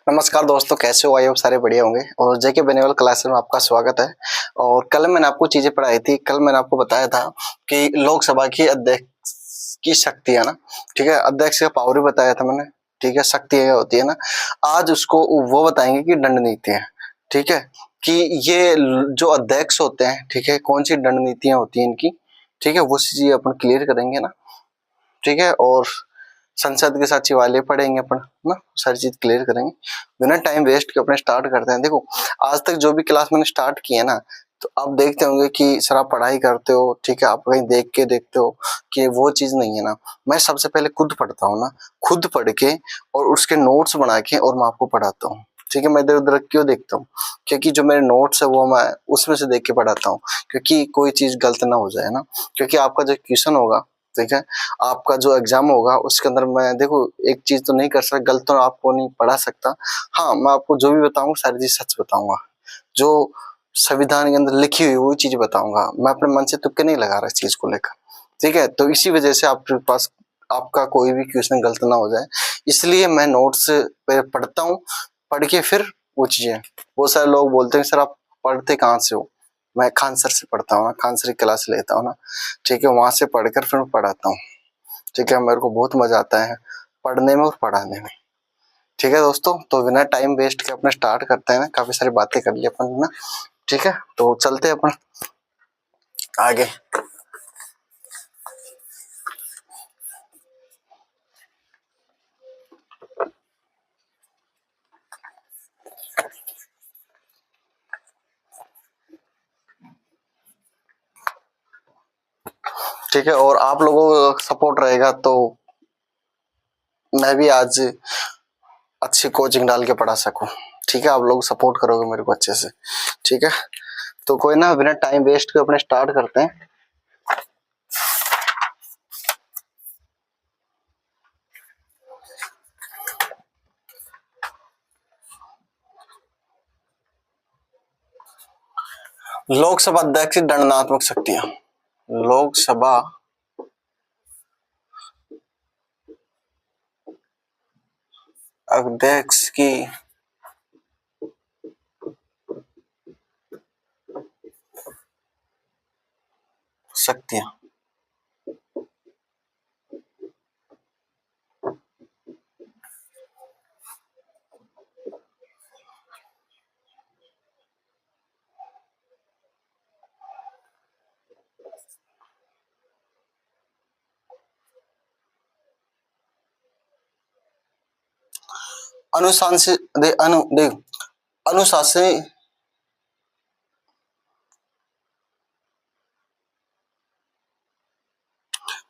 नमस्कार दोस्तों, कैसे हो? आई होप सारे बढ़िया होंगे। और जेके बेनेवल क्लासेस में आपका स्वागत है। और कल मैंने आपको चीजें पढ़ाई थी। कल मैंने आपको बताया था कि लोकसभा की अध्यक्ष की शक्ति है ना, ठीक है। अध्यक्ष का पावर भी बताया था मैंने, ठीक है। शक्ति क्या होती है ना, आज उसको वो बताएंगे कि दंड नीति है, ठीक है। कि ये जो अध्यक्ष होते हैं, ठीक है, कौन सी दंड नीतियां होती हैं इनकी, ठीक है, वो चीजें अपन क्लियर करेंगे ना, ठीक है। और संसद के सचिवालय पढ़ेंगे अपन ना, सारी चीज क्लियर करेंगे। बिना टाइम वेस्ट के अपने स्टार्ट करते हैं। देखो, आज तक जो भी क्लास मैंने स्टार्ट की है ना, तो आप देखते होंगे कि सर आप पढ़ाई करते हो, ठीक है, आप कहीं देख के देखते हो कि वो चीज नहीं है ना। मैं सबसे पहले खुद पढ़ता हूँ ना, खुद पढ़ के और उसके नोट्स बना के और मैं आपको पढ़ाता हूँ, ठीक है। मैं इधर उधर क्यों देखता हूँ? क्योंकि जो मेरे नोट्स है वो मैं उसमें से देख के पढ़ाता हूँ, क्योंकि कोई चीज गलत ना हो जाए ना। क्योंकि आपका जो क्वेश्चन होगा, ठीक है, आपका जो एग्जाम होगा उसके अंदर मैं देखो एक चीज तो नहीं कर सकता, गलत तो आपको नहीं पढ़ा सकता। हाँ, मैं आपको जो भी बताऊंगा सारी चीज सच बताऊंगा, जो संविधान के अंदर लिखी हुई वो चीज बताऊंगा। मैं अपने मन से तुक्के नहीं लगा रहा इस चीज को लेकर, ठीक है। तो इसी वजह से आपके पास आपका कोई भी क्वेश्चन गलत ना हो जाए, इसलिए मैं नोट्स पे पढ़ता हूँ। पढ़ के फिर वो चीजें, बहुत सारे लोग बोलते हैं सर आप पढ़ते कहाँ से हो? मैं खान सर से पढ़ता हूँ ना, खान सर की क्लास लेता हूँ ना, ठीक है। वहां से पढ़कर फिर मैं पढ़ाता हूँ, ठीक है। मेरे को बहुत मजा आता है पढ़ने में और पढ़ाने में, ठीक है दोस्तों। तो बिना टाइम वेस्ट के अपने स्टार्ट करते हैं ना, काफी सारी बातें कर ली अपन ना, ठीक है। तो चलते हैं अपन आगे। ठीक है, और आप लोगों का सपोर्ट रहेगा तो मैं भी आज अच्छी कोचिंग डाल के पढ़ा सकूं, ठीक है। आप लोग सपोर्ट करोगे मेरे को अच्छे से, ठीक है। तो कोई ना, बिना टाइम वेस्ट के अपने स्टार्ट करते हैं। लोकसभा अध्यक्ष की दंडात्मक शक्तियां। लोकसभा अध्यक्ष की शक्तियां। अनुशासन देख अनुशासन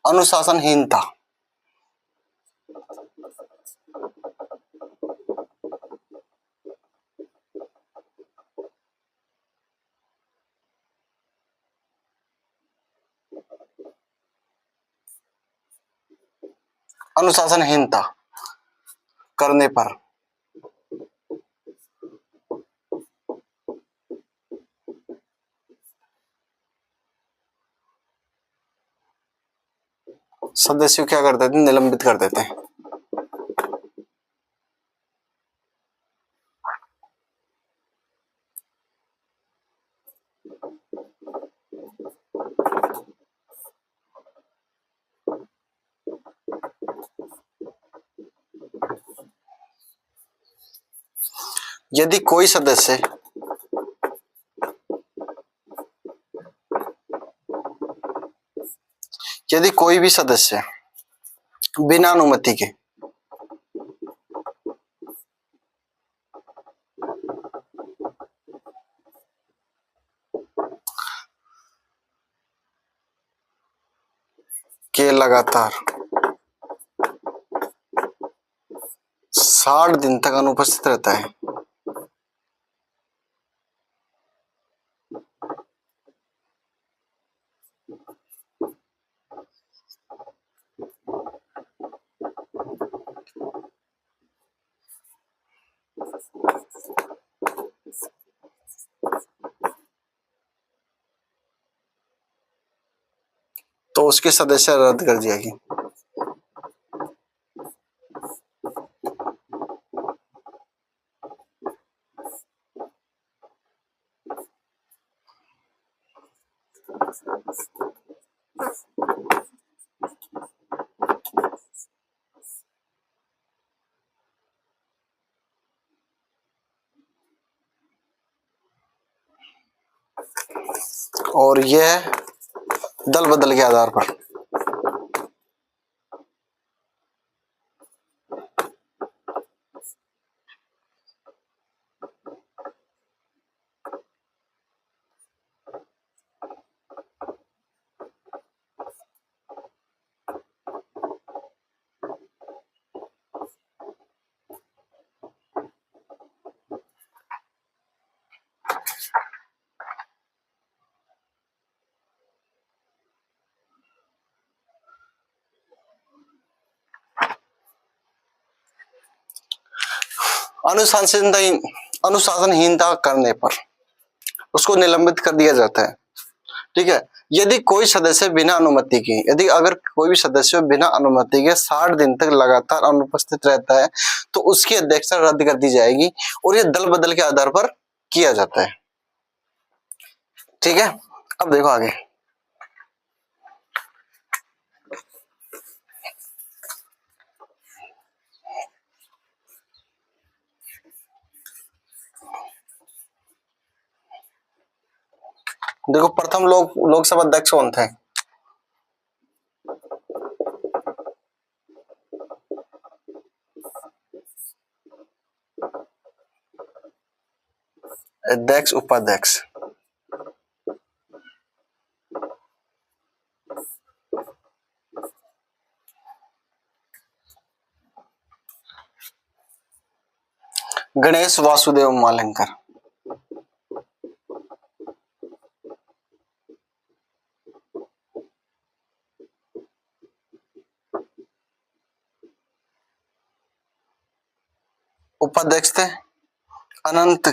अनुशासनहीनता। अनुशासनहीनता करने पर सदस्य क्या कर देते हैं? निलंबित कर देते हैं। यदि कोई सदस्य यदि कोई भी सदस्य बिना अनुमति के लगातार 60 दिन तक अनुपस्थित रहता है, तो उसकी सदस्य रद्द कर दी जाएगी। और यह है दल बदल के आधार पर। अनुशासनहीनता करने पर उसको निलंबित कर दिया जाता है। ठीक है। यदि कोई सदस्य बिना अनुमति के, यदि अगर कोई भी सदस्य बिना अनुमति के 60 दिन तक लगातार अनुपस्थित रहता है तो उसकी अध्यक्षता रद्द कर दी जाएगी और ये दल बदल के आधार पर किया जाता है। ठीक है। अब देखो आगे। देखो प्रथम लोकसभा अध्यक्ष कौन थे? अध्यक्ष, उपाध्यक्ष। गणेश वासुदेव मालेंकर। उपाध्यक्ष थे अनंत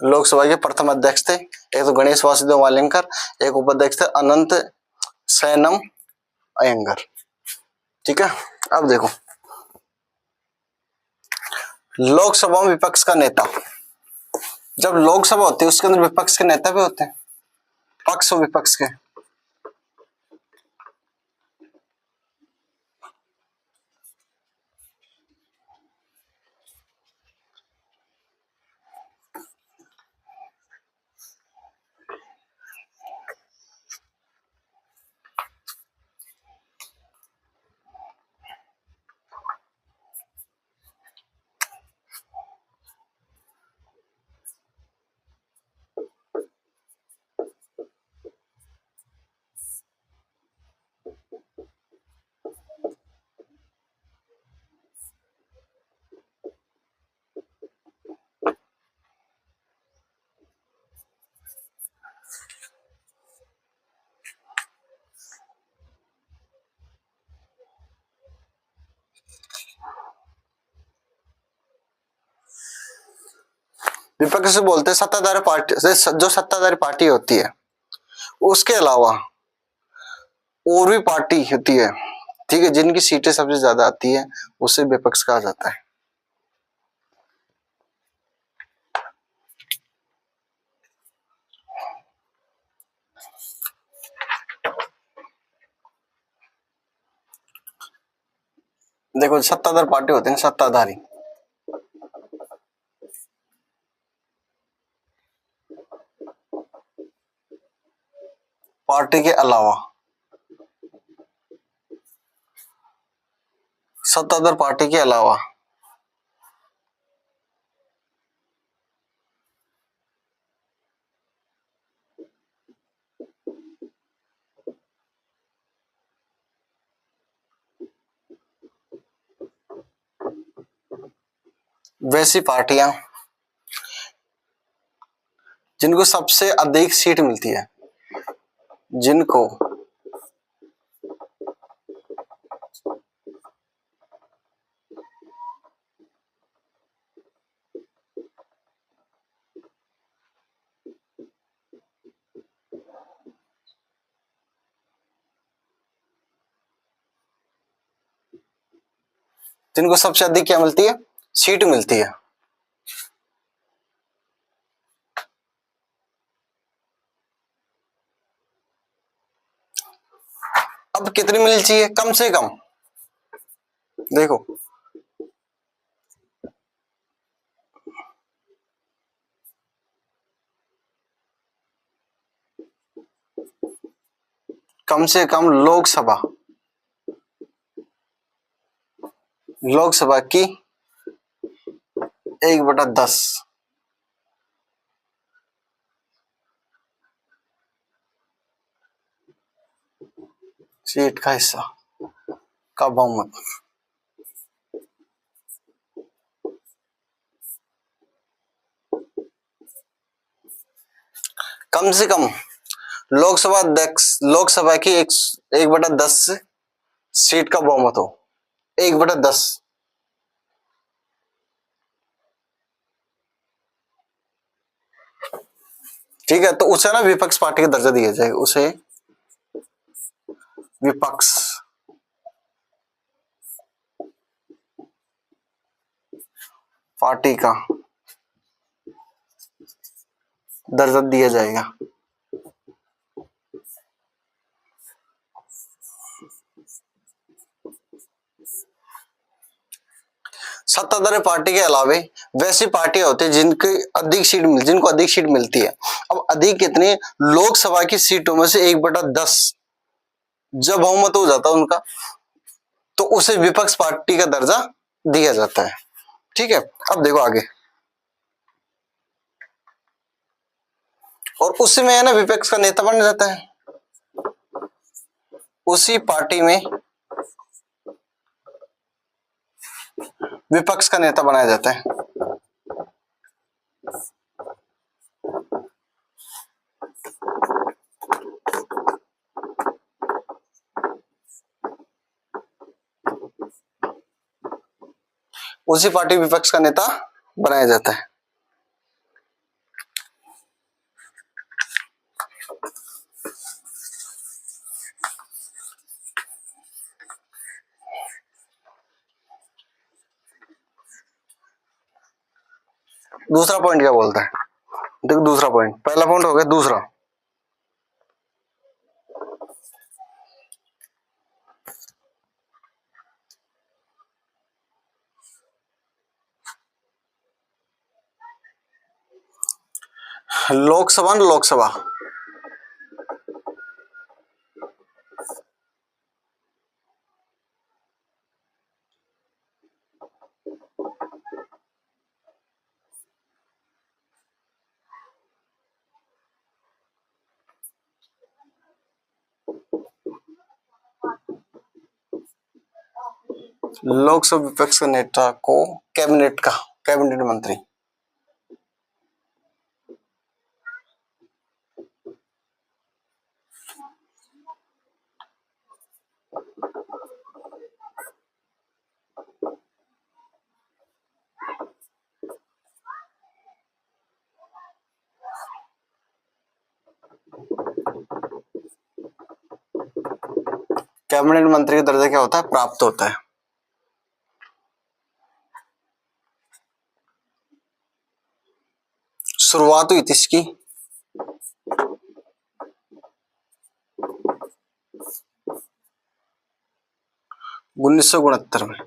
लोकसभा के प्रथम अध्यक्ष थे। एक तो गणेश वासुदेव मालेंकर, एक उपाध्यक्ष थे अनंत सैनम अयंगर। ठीक है। अब देखो लोकसभा में विपक्ष का नेता, जब लोकसभा होती है उसके अंदर विपक्ष के नेता भी होते हैं, पक्ष और विपक्ष के। विपक्ष से बोलते हैं सत्ताधारी पार्टी से, जो सत्ताधारी पार्टी होती है उसके अलावा और भी पार्टी होती है, ठीक है, जिनकी सीटें सबसे ज्यादा आती है उसे विपक्ष कहा जाता है। देखो सत्ताधारी पार्टी होते हैं, सत्ताधारी पार्टी के अलावा, सत्ताधार पार्टी के अलावा वैसी पार्टियां जिनको सबसे अधिक सीट मिलती है, जिनको जिनको सबसे अधिक क्या मिलती है, सीट मिलती है। अब कितनी मिलनी चाहिए, कम से कम, देखो कम से कम लोकसभा की 1/10 सीट का हिस्सा का बहुमत। कम से कम लोकसभा की 1/10 सीट का बहुमत हो, 1/10। ठीक है, तो उसे ना विपक्ष पार्टी का दर्जा दिया जाएगा, उसे विपक्ष पार्टी का दर्जा दिया जाएगा। सत्ताधारी पार्टी के अलावे वैसी पार्टियां होती है जिनको अधिक सीट मिलती है। अब अधिक कितनी, लोकसभा की सीटों में से 1/10 जब बहुमत हो जाता है उनका, तो उसे विपक्ष पार्टी का दर्जा दिया जाता है। ठीक है, अब देखो आगे, और उसी में है ना विपक्ष का नेता बन जाता है, उसी पार्टी में विपक्ष का नेता बनाया जाता है। उसी पार्टी विपक्ष का नेता बनाया जाता है। दूसरा पॉइंट क्या बोलता है, देखो दूसरा पॉइंट, पहला पॉइंट हो गया, दूसरा लोकसभा लोकसभा विपक्ष के नेता को कैबिनेट मंत्री, कैबिनेट मंत्री का दर्जा क्या होता है, प्राप्त होता है। शुरुआत हुई थी इसकी 1969 में,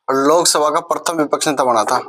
और लोकसभा का प्रथम विपक्ष नेता बना था।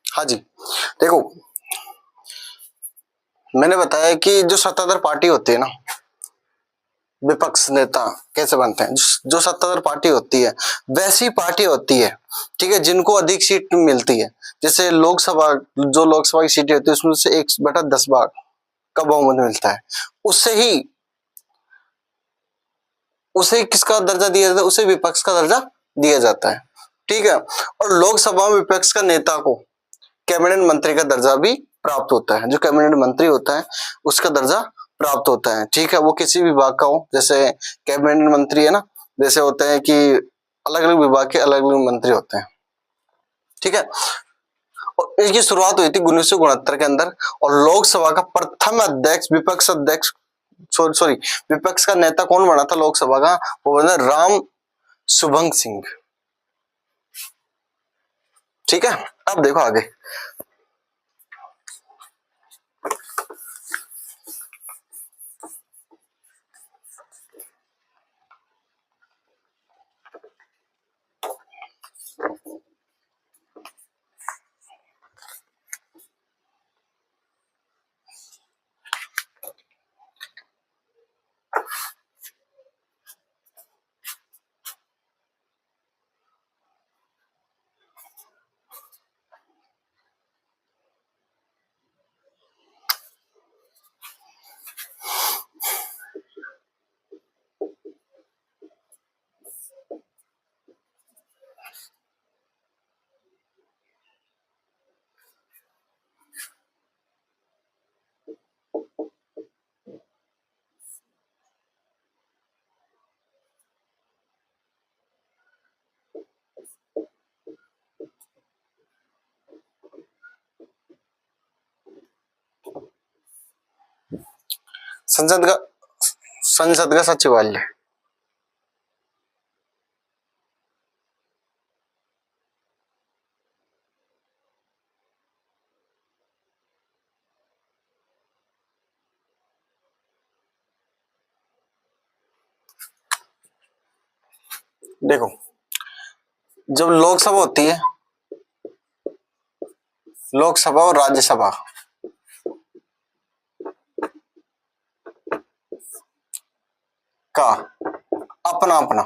हाँ जी, देखो मैंने बताया कि जो सत्ताधार पार्टी होती है ना, विपक्ष नेता कैसे बनते हैं? जो सत्ताधार पार्टी होती है वैसी पार्टी होती है, ठीक है, जिनको अधिक सीट मिलती है। जैसे लोकसभा, जो लोकसभा की सीटें होती है उसमें से 1/10 भाग का बहुमत मिलता है, उसे किसका दर्जा दिया जाता है? उसे विपक्ष का दर्जा दिया जाता है, ठीक है। और लोकसभा में विपक्ष का नेता को कैबिनेट मंत्री का दर्जा भी प्राप्त होता है। जो कैबिनेट मंत्री होता है उसका दर्जा प्राप्त होता है, ठीक है। वो किसी विभाग का हो, जैसे कैबिनेट मंत्री है ना, जैसे होते हैं कि अलग अलग विभाग के अलग अलग मंत्री होते हैं, ठीक है। और इसकी शुरुआत हुई थी 1969 के अंदर, और लोकसभा का प्रथम अध्यक्ष, विपक्ष अध्यक्ष, सॉरी, विपक्ष का नेता कौन बना था लोकसभा का? वो बना राम सुभंग सिंह, ठीक है। अब देखो आगे। संसद का सचिवालय, देखो जब लोकसभा होती है, लोकसभा और राज्यसभा का अपना अपना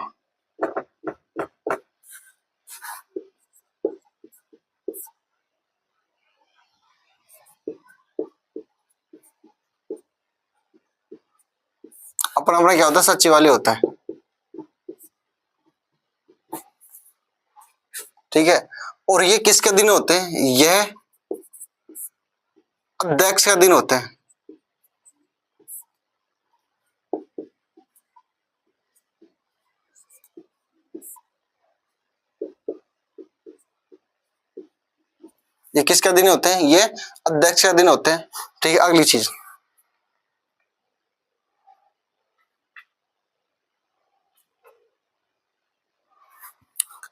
अपना अपना क्या होता है? सचिवालय होता है, ठीक है। और ये किसके दिन होते हैं? यह अध्यक्ष का दिन होते हैं, ये किसका दिन होते हैं? ये अध्यक्ष का दिन होते हैं, ठीक है। अगली चीज,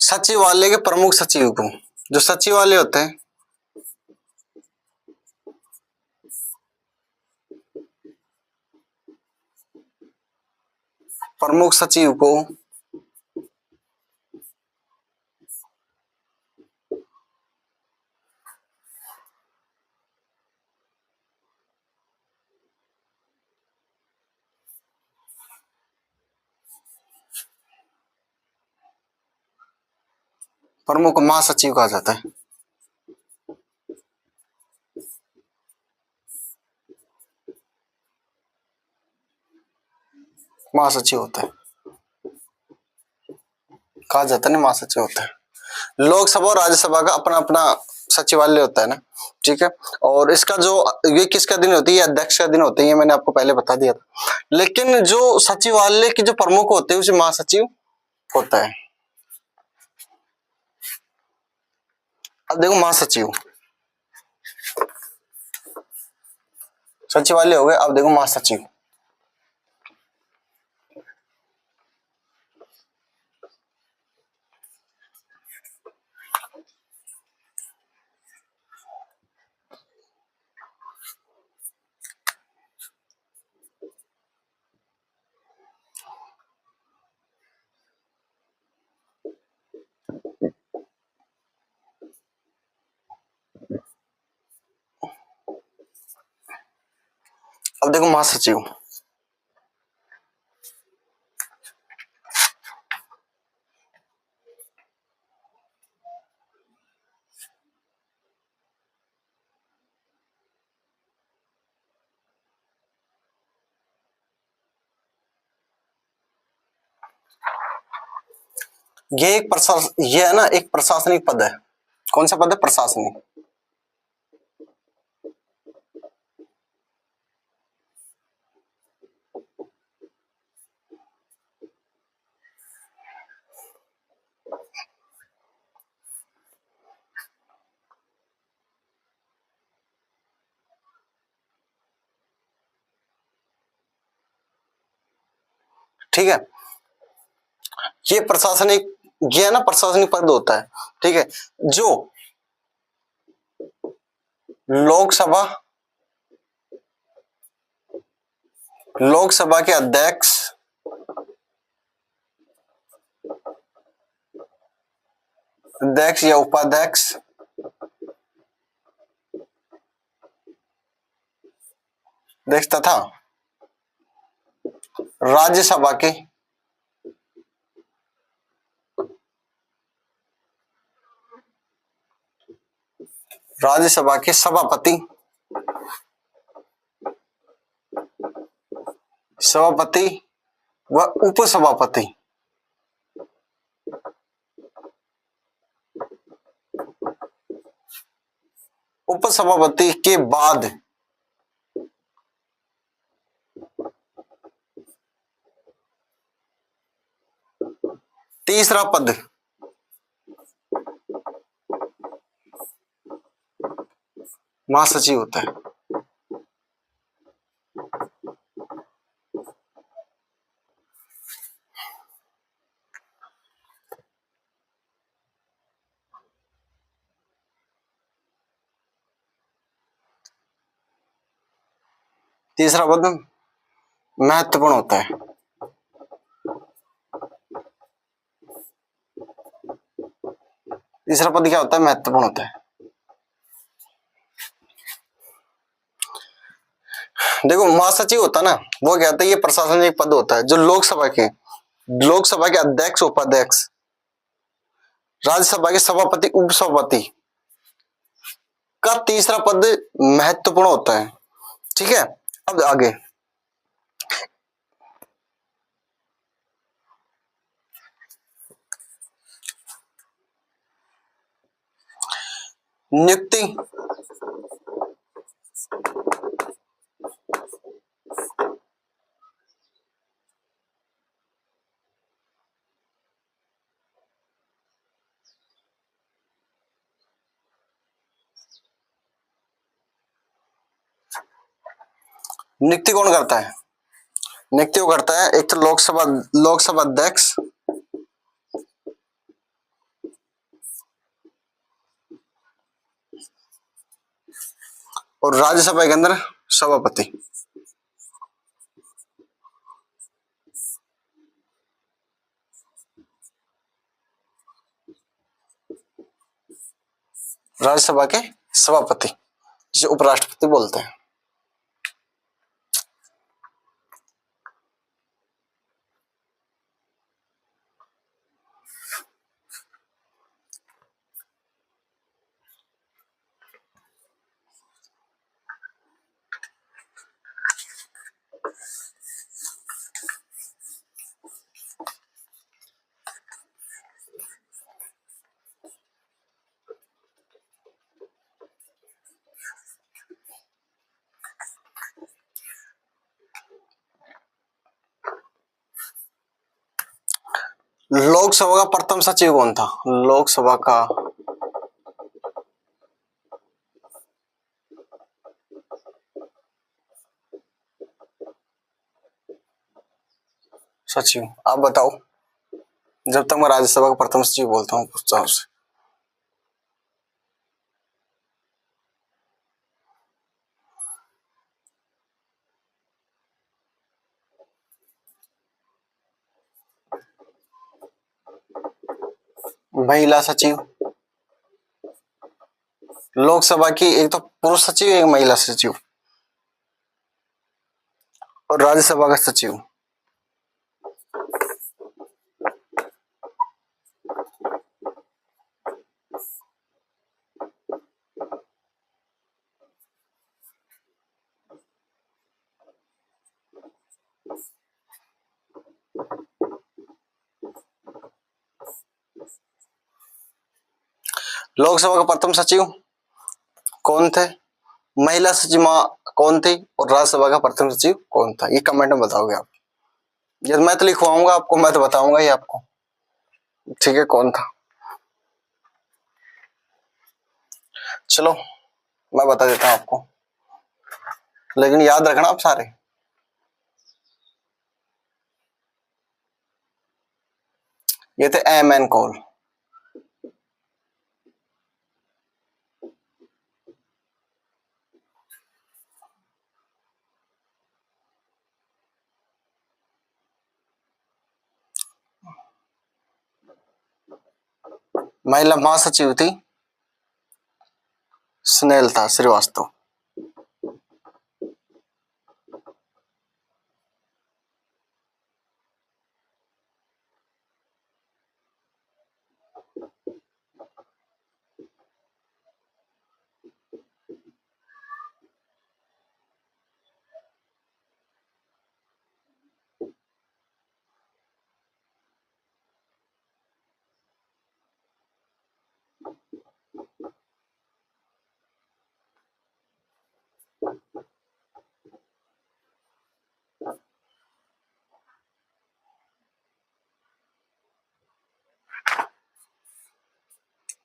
सचिवालय के प्रमुख सचिव को, जो सचिवालय होते हैं, प्रमुख सचिव को प्रमुख महासचिव कहा जाता है। महासचिव होता है, कहा जाता है ना, महासचिव होता है। लोकसभा और राज्यसभा का अपना अपना सचिवालय होता है ना, ठीक है। और इसका जो, ये किसका दिन होती है? अध्यक्ष का दिन होते हैं, ये मैंने आपको पहले बता दिया था। लेकिन जो सचिवालय के जो प्रमुख होते हैं उसे महासचिव होता है। अब देखो महासचिव, सचिवालय हो गए, अब देखो महासचिव। अब देखो महासचिव, ये एक ये है ना, एक प्रशासनिक पद है। कौन सा पद है? प्रशासनिक। ठीक है, ये प्रशासनिक, ये है ना प्रशासनिक पद होता है। ठीक है, जो लोकसभा लोकसभा के अध्यक्ष, अध्यक्ष या उपाध्यक्ष, अध्यक्ष तथा राज्यसभा के सभापति, सभापति व उपसभापति, उपसभापति के बाद तीसरा पद महासचिव होता है। तीसरा पद महत्वपूर्ण होता है। तीसरा पद क्या होता है? महत्वपूर्ण होता है। देखो, महासचिव होता है ना, वो क्या होता है? ये प्रशासनिक पद होता है जो लोकसभा के अध्यक्ष, उपाध्यक्ष, राज्यसभा के सभापति, उपसभापति का तीसरा पद महत्वपूर्ण होता है। ठीक है, अब आगे नियुक्ति, नियुक्ति कौन करता है? नियुक्ति वो करता है, एक तो लोकसभा अध्यक्ष, और राज्यसभा के अंदर सभापति। राज्यसभा के सभापति जिसे उपराष्ट्रपति बोलते हैं। लोकसभा का प्रथम सचिव कौन था? लोकसभा का सचिव, आप बताओ। जब तक मैं राज्यसभा का प्रथम सचिव बोलता हूँ पूछता हूँ उससे। महिला सचिव। लोकसभा की एक तो पुरुष सचिव, एक महिला सचिव, और राज्यसभा का सचिव। लोकसभा का प्रथम सचिव कौन थे, महिला सचिव कौन थी, और राज्यसभा का प्रथम सचिव कौन था? ये कमेंट में बताओगे आप। ये मैं तो लिखवाऊंगा आपको, मैं तो बताऊंगा ये आपको, ठीक है, कौन था। चलो मैं बता देता हूं आपको, लेकिन याद रखना आप सारे। ये थे एम एन कॉल। महिला महासचिव थी स्नेहलता श्रीवास्तव।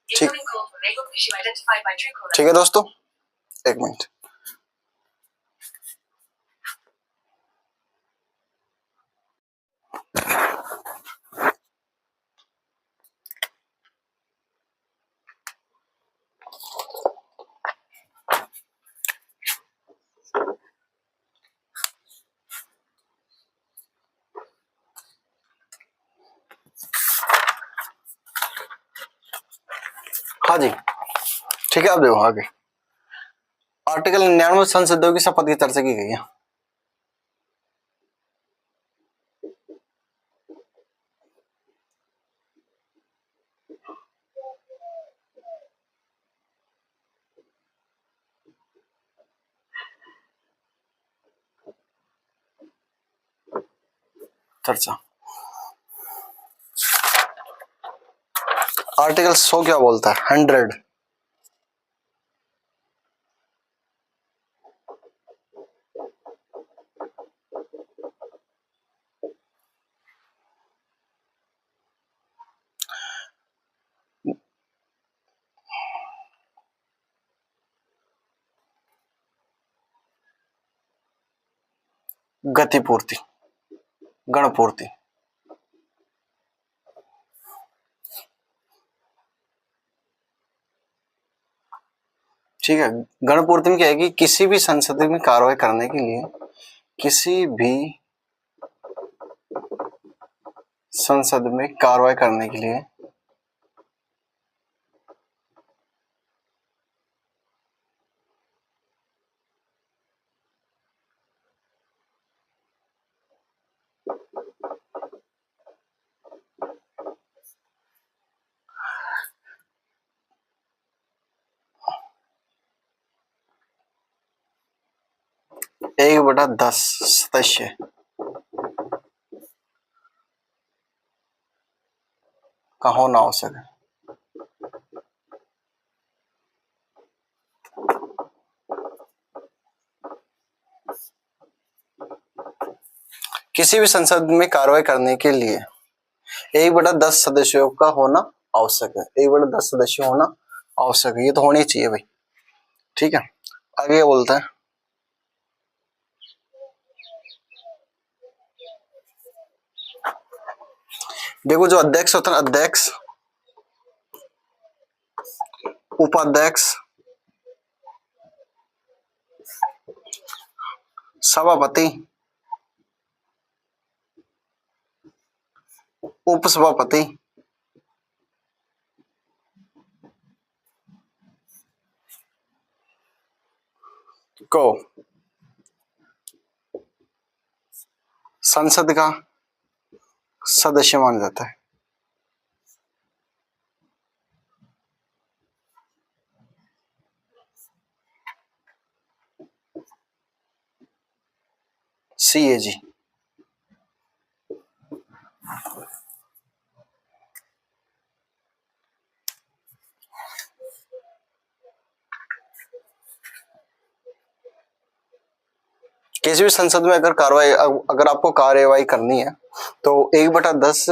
ठीक, ठीक है दोस्तों, एक मिनट। हाँ जी, ठीक है, आप देखो आगे। आर्टिकल 99 संसदों की शपथ की चर्चा की गई है। चर्चा आर्टिकल 100 क्या बोलता है? 100। गतिपूर्ति, गणपूर्ति। ठीक है, गणपूर्ति में क्या है कि किसी भी संसद में कार्रवाई करने के लिए, किसी भी संसद में कार्रवाई करने के लिए एक बटा 10 सदस्य का होना आवश्यक है। किसी भी संसद में कार्रवाई करने के लिए 1/10 सदस्यों का होना आवश्यक है। 1/10 सदस्य होना आवश्यक है, ये तो होनी चाहिए भाई। ठीक है, आगे बोलते हैं। देखो जो अध्यक्ष होता है, अध्यक्ष, उपाध्यक्ष, सभापति, उपसभापति, को संसद का सदस्य माना जाता है। CAG। किसी भी संसद में अगर कार्रवाई अगर आपको कार्यवाही करनी है तो 1/10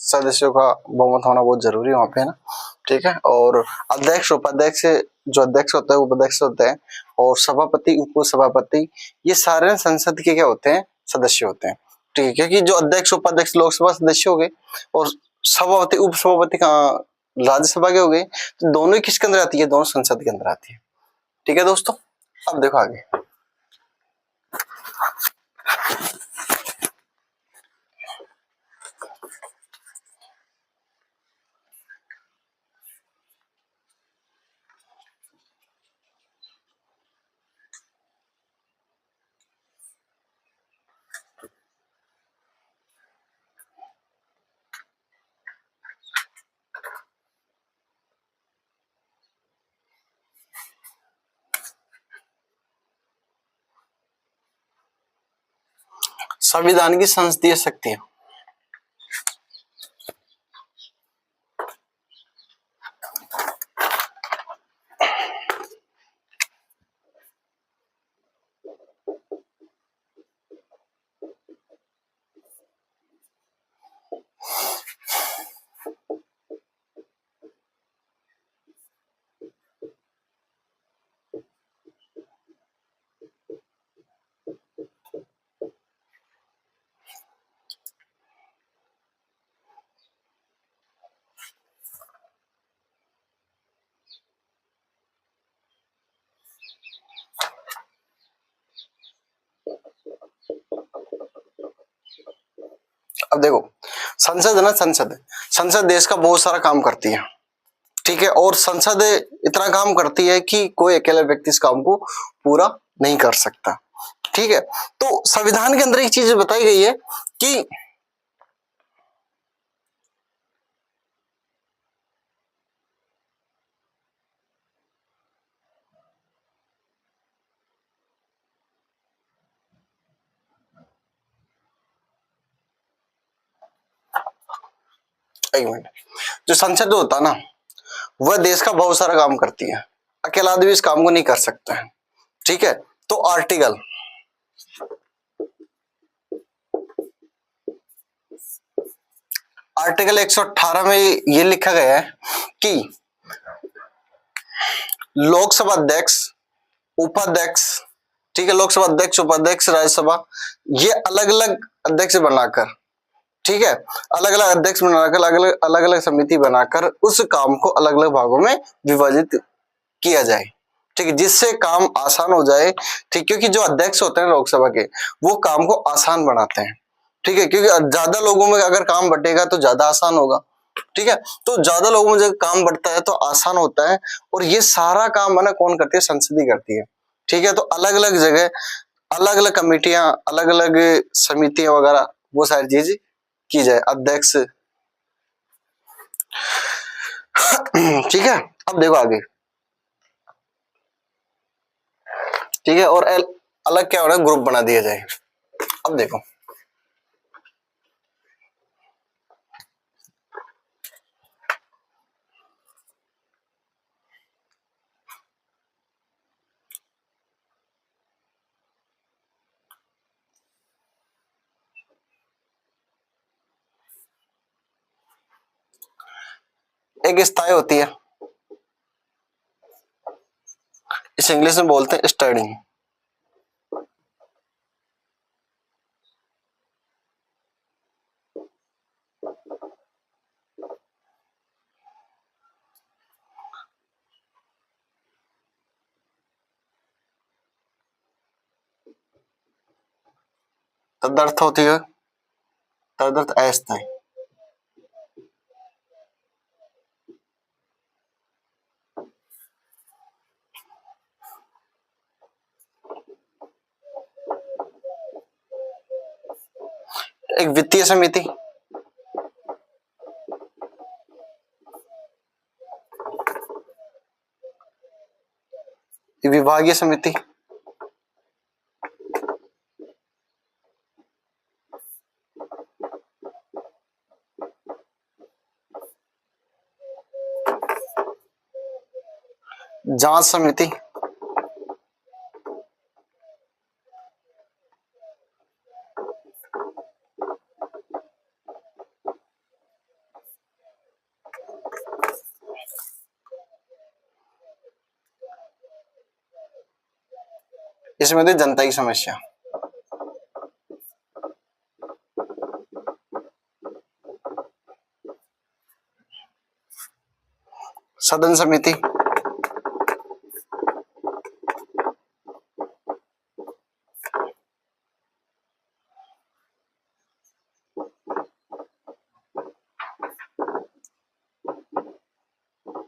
सदस्यों का बहुमत होना बहुत जरूरी है वहां पे, है ना। ठीक है, और अध्यक्ष उपाध्यक्ष, जो अध्यक्ष होता है उपाध्यक्ष होते हैं, और सभापति उप सभापति, ये सारे संसद के क्या होते हैं, सदस्य होते हैं। ठीक है, क्योंकि जो अध्यक्ष उपाध्यक्ष लोकसभा सदस्य हो गए और सभापति उप सभापति का राज्यसभा के हो गए, तो दोनों ही किसके अंदर आती है, दोनों संसद के अंदर आती है। ठीक है दोस्तों, अब देखो आगे। संविधान की संसदीय शक्तियां, अब देखो संसद है ना, संसद संसद देश का बहुत सारा काम करती है। ठीक है, और संसद इतना काम करती है कि कोई अकेला व्यक्ति इस काम को पूरा नहीं कर सकता। ठीक है, तो संविधान के अंदर एक चीज बताई गई है कि एक मिनट, जो संसद होता है ना, वह देश का बहुत सारा काम करती है, अकेला आदमी इस काम को नहीं कर सकता है। ठीक है, तो आर्टिकल 118 में ये लिखा गया है कि लोकसभा अध्यक्ष, उपाध्यक्ष, ठीक है, लोकसभा अध्यक्ष, उपाध्यक्ष, राज्यसभा, ये अलग अलग अध्यक्ष बनाकर, ठीक है, अलग अलग अध्यक्ष बनाकर, अलग अलग समिति बनाकर उस काम को अलग अलग भागों में विभाजित किया जाए। ठीक है, जिससे काम आसान हो जाए। ठीक, क्योंकि जो अध्यक्ष होते हैं लोकसभा के, वो काम को आसान बनाते हैं। ठीक है, क्योंकि ज्यादा लोगों में अगर काम बटेगा तो ज्यादा आसान होगा। ठीक है, तो ज्यादा लोगों में जब काम बढ़ता है तो आसान होता है, और ये सारा काम है ना कौन करती है, संसद ही करती है। ठीक है, तो अलग अलग जगह अलग अलग कमेटियां, अलग अलग समितियां वगैरह, वो सारी चीज की जाए, अध्यक्ष। ठीक है, अब देखो आगे। ठीक है, और अलग क्या हो रहा है, ग्रुप बना दिया जाए। अब देखो एक स्थायी होती है, इस इंग्लिश में बोलते हैं स्टैंडिंग। तदर्थ होती है, तदर्थ अस्थायी। एक वित्तीय समिति, विभागीय समिति, जांच समिति, इसमें होती है जनता की समस्या। सदन समिति,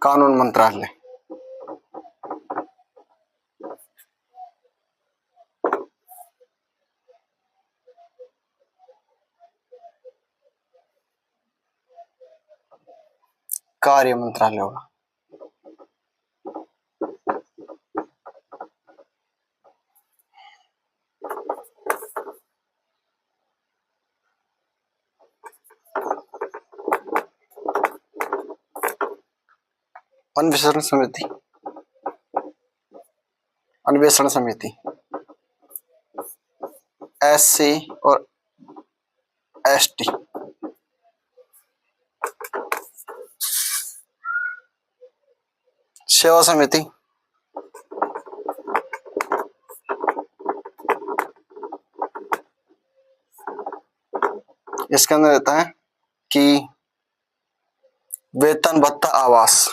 कानून मंत्रालय, कार्य मंत्रालय होगा। अन्वेषण समिति, अन्वेषण समिति, SC और ST। सेवा समिति, इसके अंदर रहता है कि वेतन भत्ता आवास,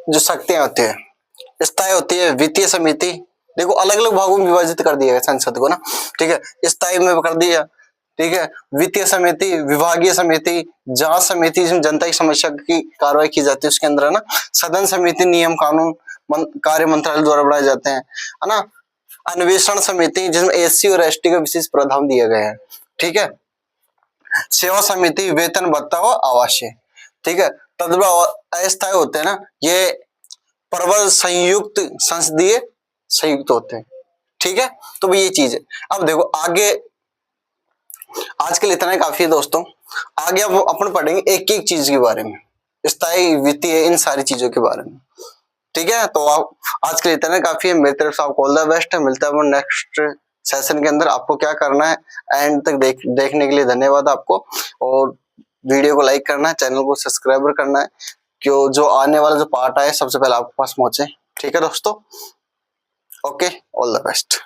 जो शक्तियां होती है, स्थायी होती है वित्तीय समिति। देखो अलग अलग भागों में विभाजित कर दिया है संसद को ना, ठीक है। स्थायी में कर दिया, ठीक है। वित्तीय समिति, विभागीय समिति, जांच समिति जिसमें जनता की समस्या की कार्रवाई की जाती है उसके अंदर है ना। सदन समिति नियम कानून कार्य मंत्रालय द्वारा बनाए जाते हैं, है ना। अन्वेषण समिति जिसमें SC और ST का विशेष प्रावधान दिया गया है, ठीक है। सेवा समिति वेतन भत्ता व आवासीय, ठीक है। तदवा अस्थायी होते हैं ना, ये प्रबल संयुक्त संसदीय संयुक्त होते हैं, ठीक है। तो ये चीज है। अब देखो आगे, आज के लिए इतना ही काफी है दोस्तों। आगे अब अपन पढ़ेंगे एक एक चीज के बारे में, स्थायी वित्तीय इन सारी चीजों के बारे में, ठीक है। तो आप आज के लिए इतना काफी है। मेरी तरफ से आपको ऑल द बेस्ट है। मिलता है नेक्स्ट सेशन के अंदर। आपको क्या करना है, एंड तक देखने के लिए धन्यवाद आपको। और वीडियो को लाइक करना है, चैनल को सब्सक्राइब करना है, क्यों जो आने वाला जो पार्ट आए सबसे पहले आपके पास पहुंचे, ठीक है दोस्तों। Okay, all the best.